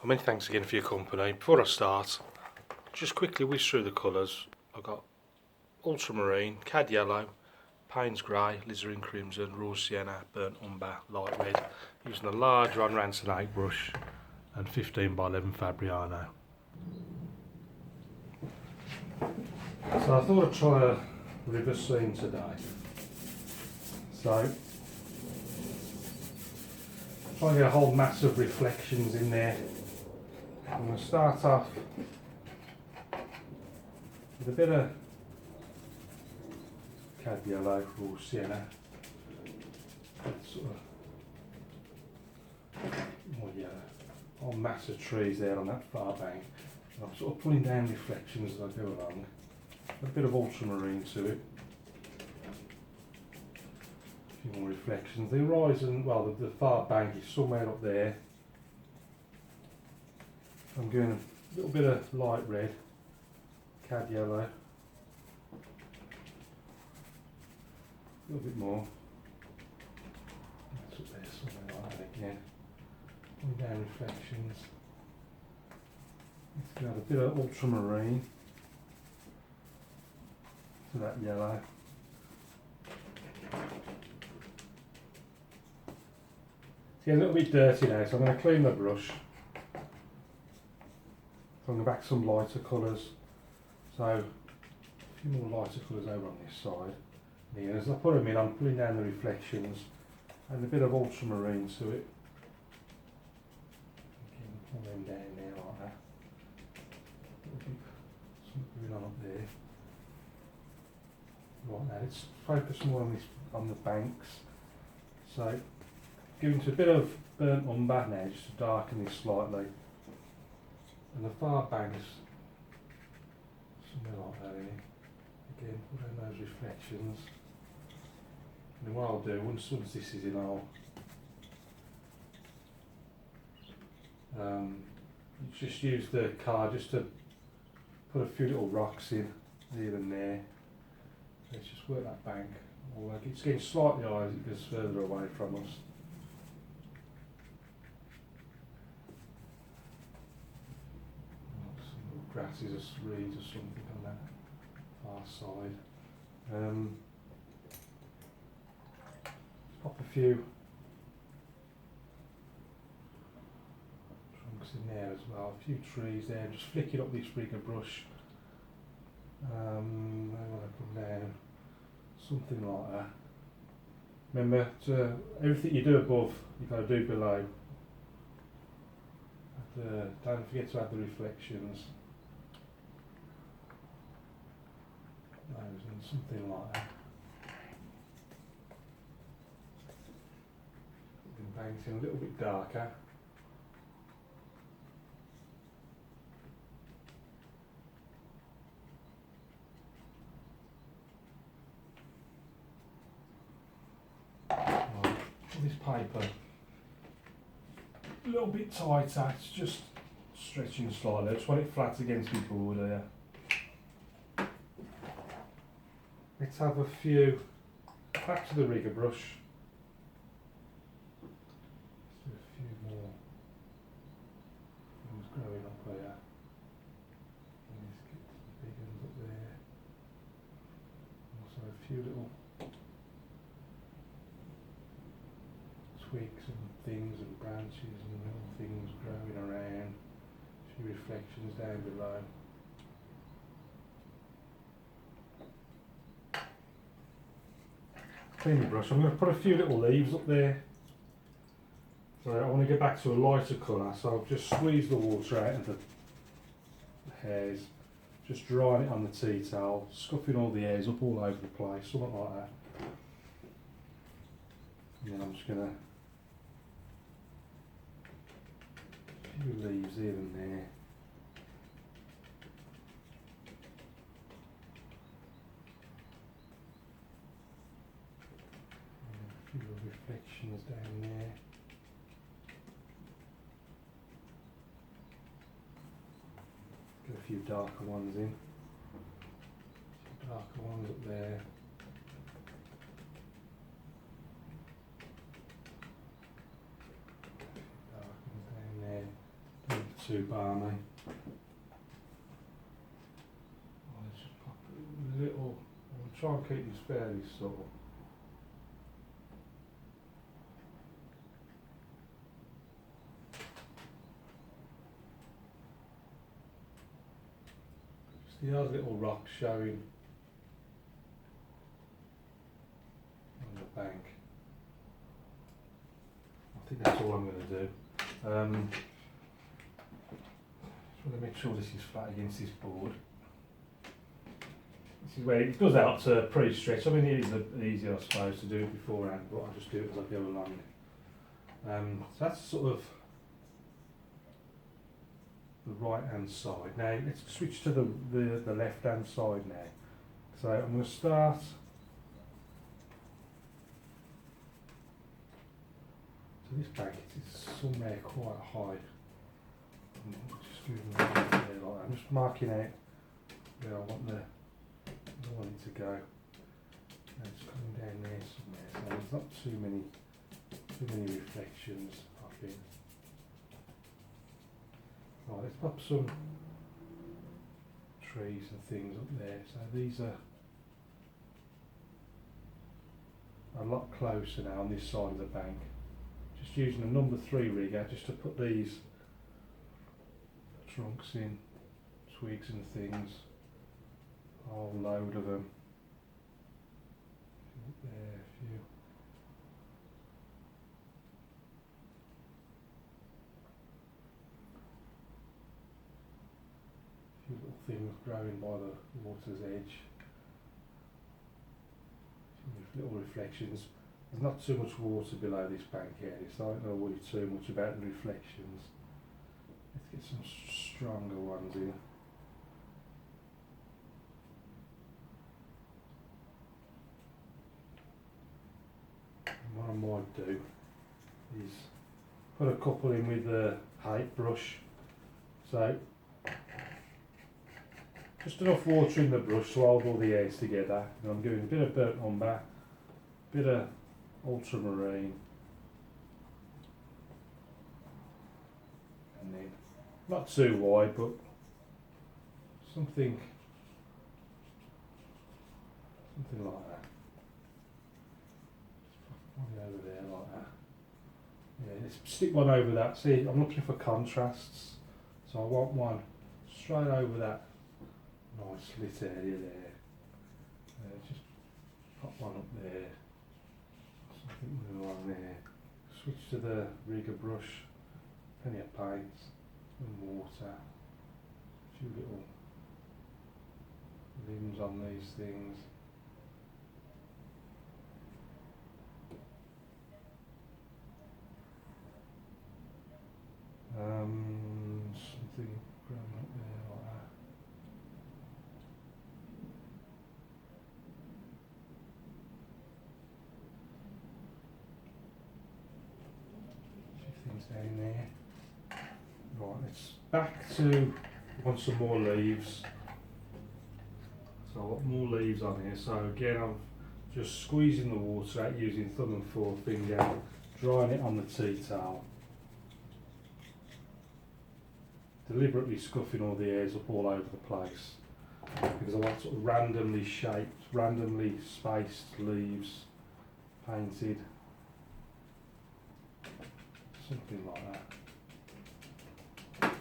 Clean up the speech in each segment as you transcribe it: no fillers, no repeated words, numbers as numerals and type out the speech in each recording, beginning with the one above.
Many thanks again for your company. Before I start, just quickly whiz through the colours. I've got ultramarine, cad yellow, Payne's grey, alizarin crimson, rose sienna, burnt umber, light red, using a large Ron Ranson 8 brush and 15x11 Fabriano. So I thought I'd try a river scene today. So try and get a whole mass of reflections in there. I'm going to start off with a bit of cad yellow or sienna, sort of more yellow, whole mass of trees there on that far bank. And I'm sort of pulling down reflections as I go along. A bit of ultramarine to it. A few more reflections. The horizon, well, the far bank is somewhere up there. I'm doing a little bit of light red, cad yellow, a little bit more. That's up there, somewhere like that again. Pulling down reflections. Let's add a bit of ultramarine to that yellow. It's getting a little bit dirty now, so I'm going to clean the brush. So I'm going back to some lighter colours. So a few more lighter colours over on this side. And as I put them in, I'm putting down the reflections and a bit of ultramarine to it. Again, pull them down there like that. Something going on up there. Right now, let's focus more on the banks. So, giving to a bit of burnt umber now, just to darken this slightly. And the far banks, somewhere like that here. Again, put in those reflections. And then what I'll do, once this is in, I'll just use the card just to put a few little rocks in here and there. Let's just work that bank. It's getting slightly higher as it goes further away from us. Some little grasses or reeds or something on that far side. Pop a few trunks in there as well, a few trees there, just flick it up this rigger brush. I want to come down, something like that. Remember, everything you do above, you've got to do below. Don't forget to add the reflections. Those and something like that. Painting a little bit darker. This paper a little bit tighter, it's just stretching slightly. I just want it flat against the board here. Let's have a few, back to the rigger brush. Let's do a few more things growing up there. And let's get some big ones up there. Also a few little twigs and things and branches and little things growing around. A few reflections down below. Clean the brush. I'm going to put a few little leaves up there. So I want to get back to a lighter colour, so I'll just squeeze the water out of the hairs, just drying it on the tea towel, scuffing all the hairs up all over the place, something like that. And then I'm just going to few leaves here and there. And a few reflections down there. Get a few darker ones in. Darker ones up there. too balmy. I'll just pop a little, I'll try and keep this fairly subtle. Just the odd little rock showing on the bank. I think that's all I'm going to do. Just want to make sure this is flat against this board. This is where it does help to pre-stretch. I mean, it is easier, I suppose, to do it beforehand, but I'll just do it as I go along. So that's sort of the right-hand side. Now let's switch to the left-hand side now. So I'm going to start. So this bank is somewhere quite high. Just moving there like that. I'm just marking out where I want it to go. And it's coming down there somewhere. So there's not too many reflections, I think. Right, let's pop some trees and things up there. So these are a lot closer now on this side of the bank. Just using a number 3 rigger just to put these trunks in, twigs and things, a whole load of them. There, a few little things growing by the water's edge. Little reflections. There's not too much water below this bank here, so I don't know worry too much about the reflections. Let's get some stronger ones in. And what I might do is put a couple in with the height brush. So just enough water in the brush to hold all the hairs together. And I'm doing a bit of burnt umber, a bit of ultramarine, and then not too wide, but something like that. One over there like that. Yeah, let's stick one over that. See, I'm looking for contrasts, so I want one straight over that nice lit area there. Just pop one up there. Something along there. Switch to the rigger brush. Plenty of paint and water. A few little limbs on these things. Something growing up there like that. A few things down there. Right, it's back to want some more leaves. So I've got more leaves on here. So again, I'm just squeezing the water out using thumb and forefinger, drying it on the tea towel. Deliberately scuffing all the hairs up all over the place because I want sort of randomly shaped, randomly spaced leaves painted, something like that.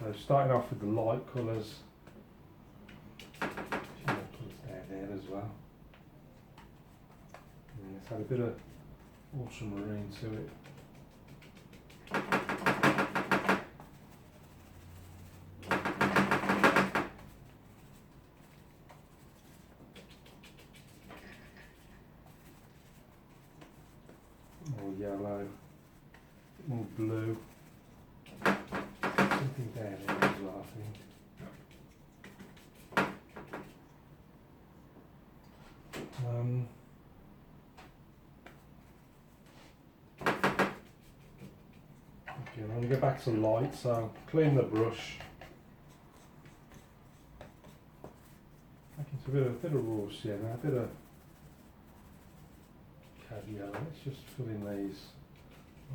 So starting off with the light colours, a few more colours down there as well. And let's add a bit of ultramarine to it. More yellow, more blue, something down there as well, I think. Okay, I'm going to go back to light, so clean the brush. Back into a bit of raw sienna, a bit of cad yellow. Let's just fill in these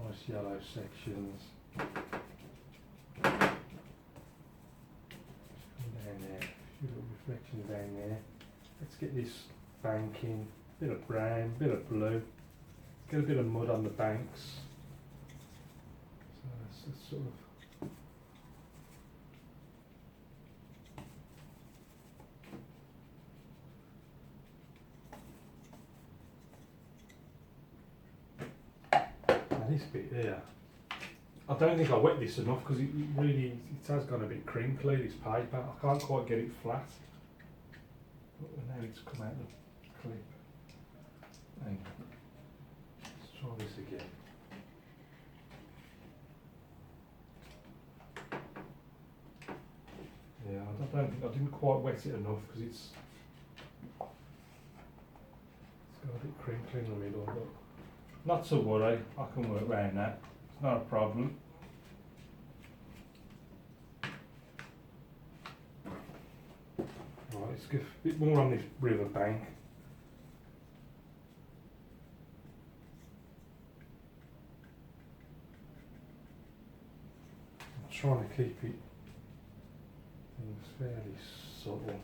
nice yellow sections. reflections down there. Let's get this banking, bit of brown, bit of blue. Get a bit of mud on the banks. So that's sort of. Now this bit here, I don't think I wet this enough because it has gone a bit crinkly, this paper. I can't quite get it flat. But now it's come out the clip. Hang on. Let's try this again. Yeah, I don't think I didn't quite wet it enough because it's got a bit crinkly in the middle, but not to worry, I can work around that. It's not a problem. Right, let's give a bit more on this river bank. I'm trying to keep it things fairly subtle.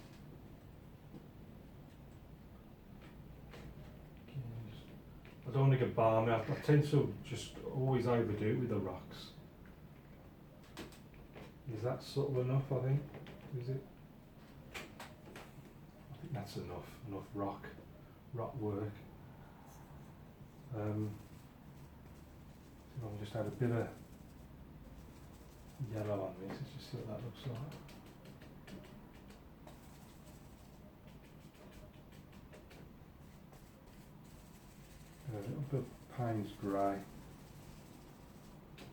I don't want to get balmy. I tend to just always overdo it with the rocks. Is that subtle enough, I think? Is it? I think that's enough rock work. I'll just add a bit of yellow on this, let's just see what that looks like. A little bit of Payne's grey,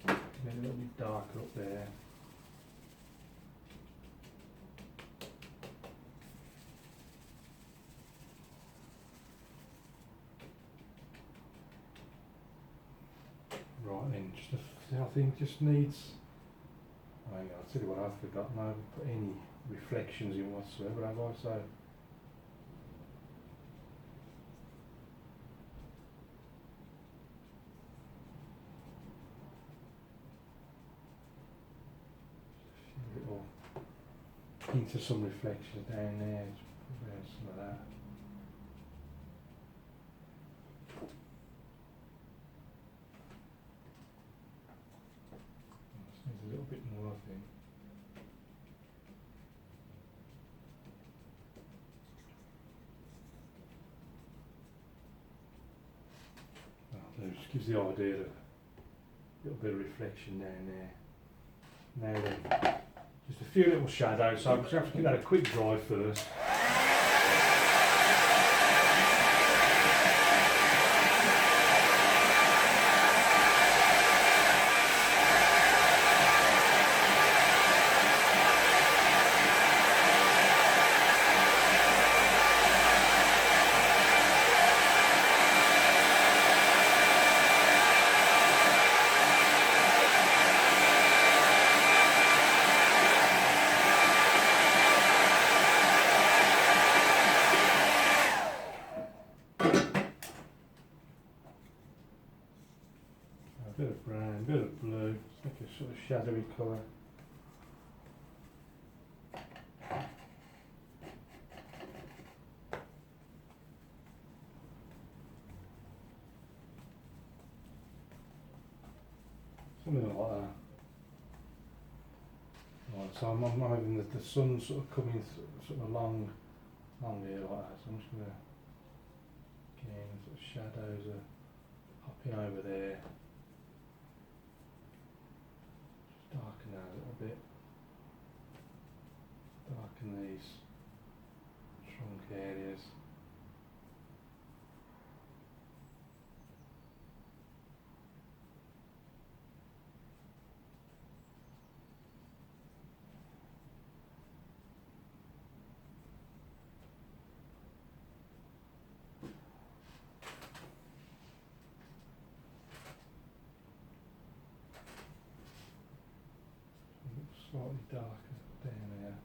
then a little bit darker up there. Right then, I think just needs, I'll tell you what I've forgotten, I haven't put any reflections in whatsoever, have I? So into some reflections down there, some of that. Just needs a little bit more, I think. It just gives the idea of a little bit of reflection down there. Now then. Just a few little shadows, so I'm just going to have to give that a quick dry first. A bit of brown, a bit of blue, it's like a sort of shadowy colour. Something like that. Right, so I'm having the sun sort of coming sort of along here like that, so I'm just going to, again, sort of shadows are hopping over there. Darken that a little bit. Darken these trunk areas. Slightly darker down there.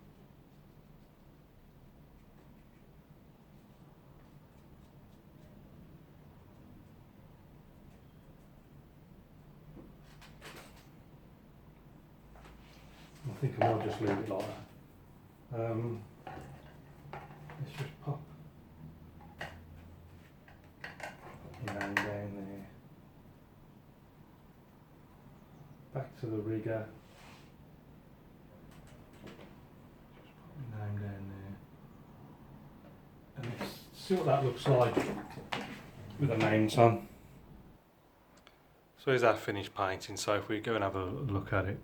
I think I might just leave it like that. let's just pop your name down there. Back to the rigger. Just pop your name down there. And let's see what that looks like with the names on. So here's our finished painting, so if we go and have a look at it.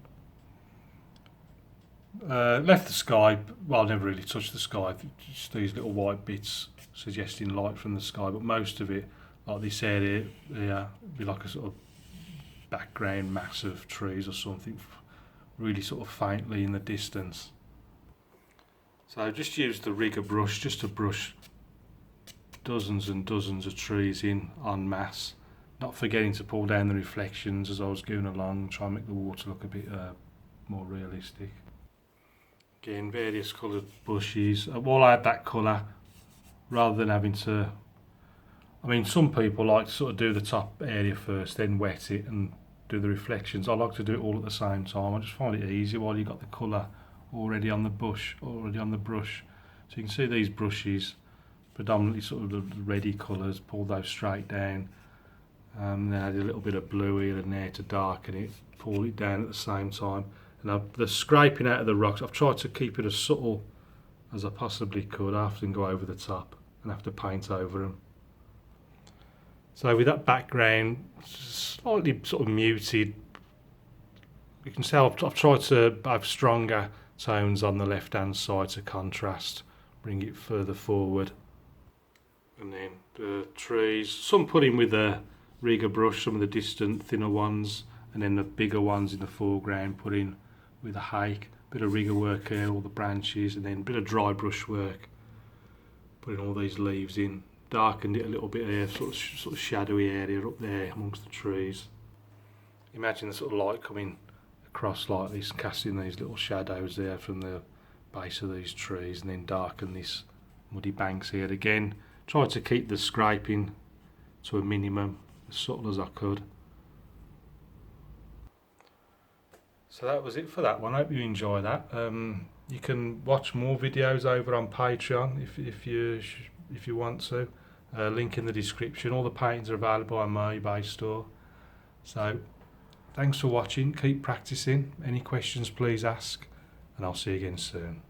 Left the sky, well, I never really touched the sky, just these little white bits suggesting light from the sky, but most of it, like this area, yeah, would be like a sort of background mass of trees or something, really sort of faintly in the distance. So I just used the rigger brush just to brush dozens and dozens of trees in en masse, not forgetting to pull down the reflections as I was going along, try and make the water look a bit more realistic. Again, various coloured bushes. While I had that colour, rather than having to, I mean, some people like to sort of do the top area first, then wet it and do the reflections. I like to do it all at the same time. I just find it easier while you've got the colour already on the brush. So you can see these brushes, predominantly sort of the reddy colours, pull those straight down. Then add a little bit of blue here and there to darken it, pull it down at the same time. And the scraping out of the rocks, I've tried to keep it as subtle as I possibly could. I often go over the top and have to paint over them. So with that background slightly sort of muted, you can tell I've tried to have stronger tones on the left hand side to contrast, bring it further forward. And then the trees, some put in with a rigger brush, some of the distant thinner ones, and then the bigger ones in the foreground put in with a hake, bit of rigger work here, all the branches, and then a bit of dry brush work, putting all these leaves in, darkened it a little bit here, sort of shadowy area up there amongst the trees. Imagine the sort of light coming across like this, casting these little shadows there from the base of these trees, and then darken this muddy banks here again. Tried to keep the scraping to a minimum, as subtle as I could. So that was it for that one. I hope you enjoy that. You can watch more videos over on Patreon if you want to. Link in the description. All the paintings are available on my eBay store. So thanks for watching. Keep practicing. Any questions, please ask, and I'll see you again soon.